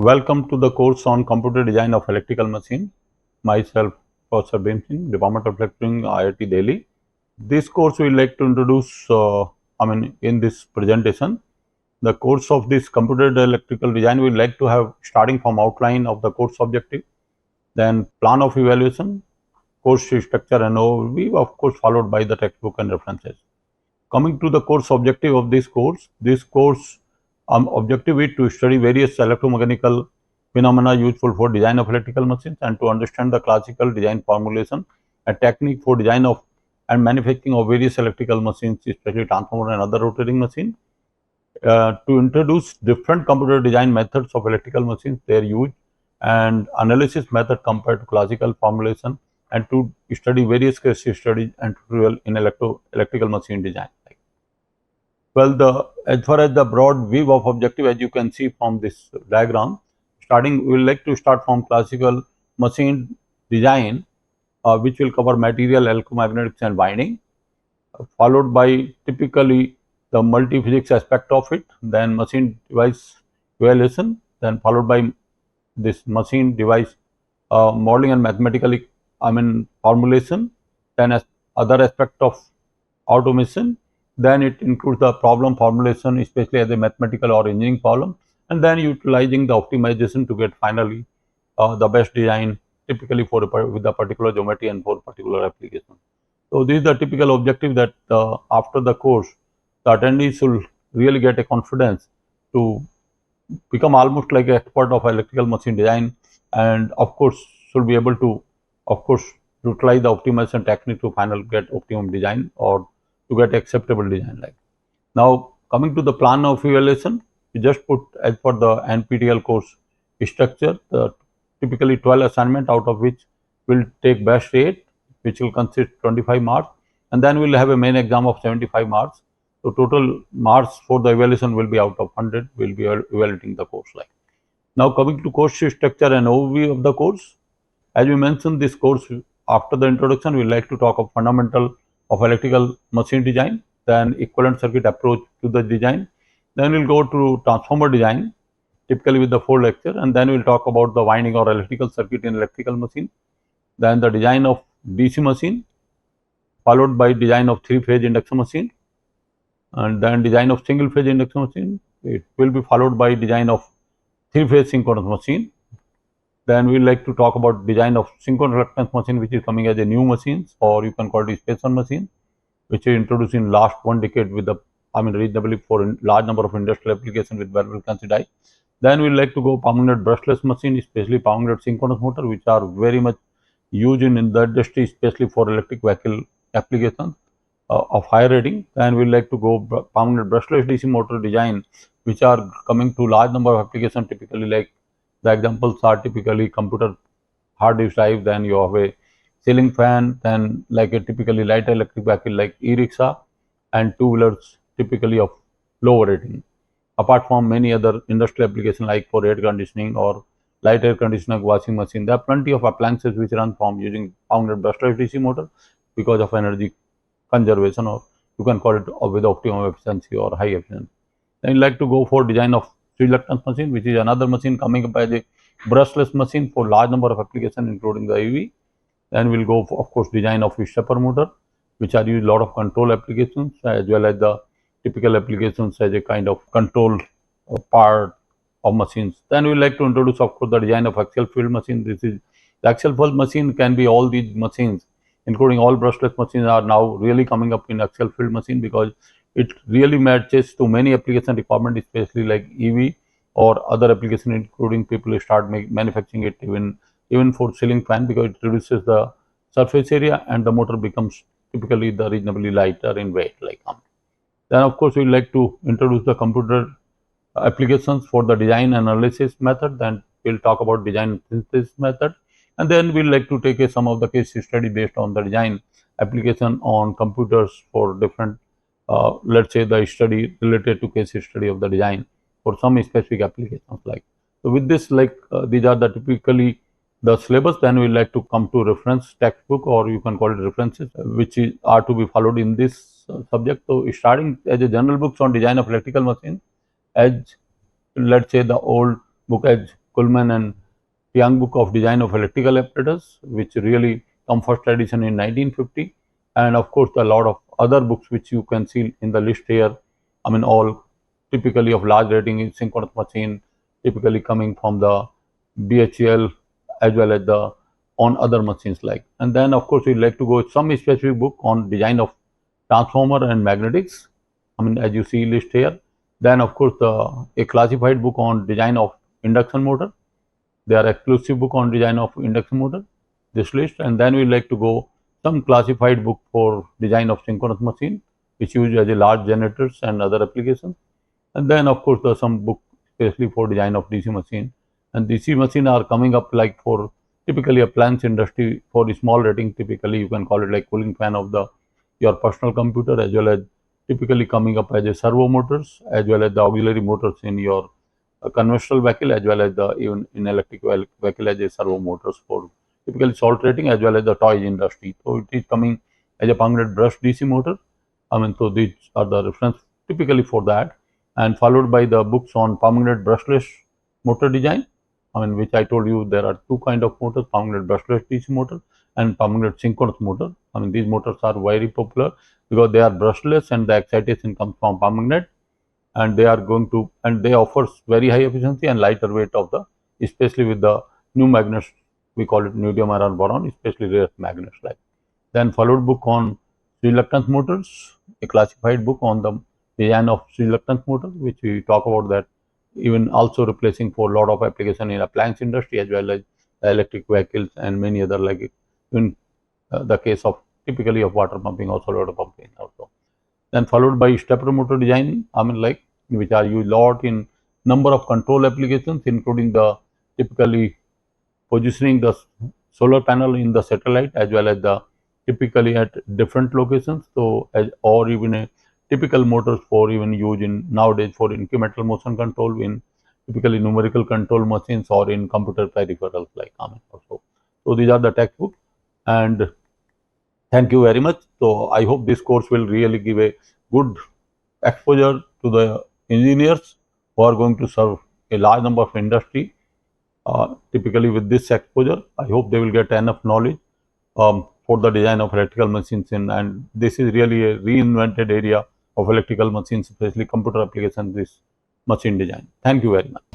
Welcome to the course on computer design of electrical machine. Myself, Professor Bhim Singh, Department of Electronics, IIT Delhi. This course we like to introduce, in this presentation, the course of this computer electrical design we like to have starting from outline of the course objective, then plan of evaluation, course structure and overview, of course followed by the textbook and references. Coming to the course objective of this course objective is to study various electromechanical phenomena useful for design of electrical machines and to understand the classical design formulation and technique for design of and manufacturing of various electrical machines, especially transformer and other rotating machines. To introduce different computer design methods of electrical machines, their use and analysis method compared to classical formulation, and to study various case studies and tutorial in electrical machine design. Well, as far as the broad view of objective, as you can see from this diagram, we will like to start from classical machine design, which will cover material, electromagnetics and winding, followed by typically the multi-physics aspect of it, then machine device evaluation, then followed by this machine device modeling and mathematically formulation, then as other aspect of automation, then it includes the problem formulation, especially as a mathematical or engineering problem, and then utilizing the optimization to get finally the best design, typically with a particular geometry and for particular application. So this is the typical objective that after the course, the attendees should really get a confidence to become almost like an expert of electrical machine design, and of course should be able to, of course, utilize the optimization technique to finally get optimum design or to get acceptable design. Like now, coming to the plan of evaluation, we just put as for the NPTEL course structure, the typically 12 assignment, out of which will take best 8, which will consist 25 marks, and then we'll have a main exam of 75 marks. So total marks for the evaluation will be out of 100. We'll be evaluating the course. Like now, coming to course structure and overview of the course, as we mentioned, this course after the introduction, we like to talk of fundamental of electrical machine design, then equivalent circuit approach to the design, then we'll go to transformer design, typically with the 4 lecture, and then we'll talk about the winding or electrical circuit in electrical machine, then the design of DC machine, followed by design of 3-phase induction machine, and then design of single-phase induction machine. It will be followed by design of 3-phase synchronous machine. Then we like to talk about design of synchronous reluctance machine, which is coming as a new machines, or you can call it space machine, which is introduced in last 1 decade with the reasonably for large number of industrial applications with variable frequency die. Then we like to go permanent brushless machine, especially permanent synchronous motor, which are very much used in the industry, especially for electric vehicle applications of higher rating. Then we like to go permanent brushless DC motor design, which are coming to large number of applications, typically like the examples are typically computer hard disk drive, then you have a ceiling fan, then like a typically light electric vehicle like e-rickshaw, and 2-wheelers typically of lower rating. Apart from many other industrial applications like for air conditioning or light air conditioner, washing machine, there are plenty of appliances which run from using permanent brushless DC motor because of energy conservation, or you can call it with optimum efficiency or high efficiency. Then you like to go for design of reluctance machine, which is another machine coming up as a brushless machine for large number of applications, including the EV. Then we'll go for, of course, design of stepper motor, which are used a lot of control applications as well as the typical applications as a kind of control part of machines. Then we like to introduce, of course, the design of axial field machine. This is the axial field machine can be all these machines, including all brushless machines are now really coming up in axial field machine because it really matches to many application requirement, especially like EV or other application, including people start manufacturing it even for ceiling fan, because it reduces the surface area and the motor becomes typically the reasonably lighter in weight. Then of course we like to introduce the computer applications for the design analysis method. Then we'll talk about design synthesis method, and then we'll like to take some of the case study based on the design application on computers for different let's say the study related to case study of the design for some specific applications. So with this, these are the typically the syllabus. Then we like to come to reference textbook, or you can call it references, which are to be followed in this subject. So starting as a general books on design of electrical machine, as let's say the old book as Kuhlman and Young Book of Design of Electrical Apparatus, which really come first edition in 1950, and of course a lot of other books which you can see in the list here. I mean, all typically of large rating in synchronous machine, typically coming from the BHEL as well as the on other machines like. And then of course we like to go with some specific book on design of transformer and magnetics. I mean, as you see list here. Then of course a classified book on design of induction motor. They are exclusive book on design of induction motor, this list. And then we like to go some classified book for design of synchronous machine, which used as a large generators and other applications. And then of course there are some book especially for design of DC machine. And DC machine are coming up like for typically appliance industry for the small rating. Typically you can call it like cooling fan of the your personal computer, as well as typically coming up as a servo motors, as well as the auxiliary motors in your conventional vehicle, as well as the even in electric vehicle as a servo motors for typically salt rating, as well as the toy industry. So it is coming as a permanent brush DC motor. I mean, so these are the reference typically for that, and followed by the books on permanent brushless motor design. I mean, which I told you there are two kind of motors: permanent brushless DC motor and permanent synchronous motor. I mean, these motors are very popular because they are brushless and the excitation comes from permanent, and they are going to, and they offers very high efficiency and lighter weight of the, especially with the new magnets, we call it neodymium iron boron, especially rare magnets like. Then followed book on reluctance motors, a classified book on the design of reluctance motor, which we talk about that even also replacing for a lot of application in appliance industry, as well as electric vehicles and many other, like in the case of typically of water pumping, also water pumping also. Then followed by stepper motor design, I mean, like, which are used a lot in number of control applications, including the typically positioning the solar panel in the satellite, as well as the typically at different locations. So as, or even a typical motors for even use in nowadays for incremental motion control in typically numerical control machines or in computer peripherals like Amen also. So these are the textbooks, and thank you very much. So I hope this course will really give a good exposure to the engineers who are going to serve a large number of industry. Typically with this exposure, I hope they will get enough knowledge for the design of electrical machines in, and this is really a reinvented area of electrical machines, especially computer applications, this machine design. Thank you very much.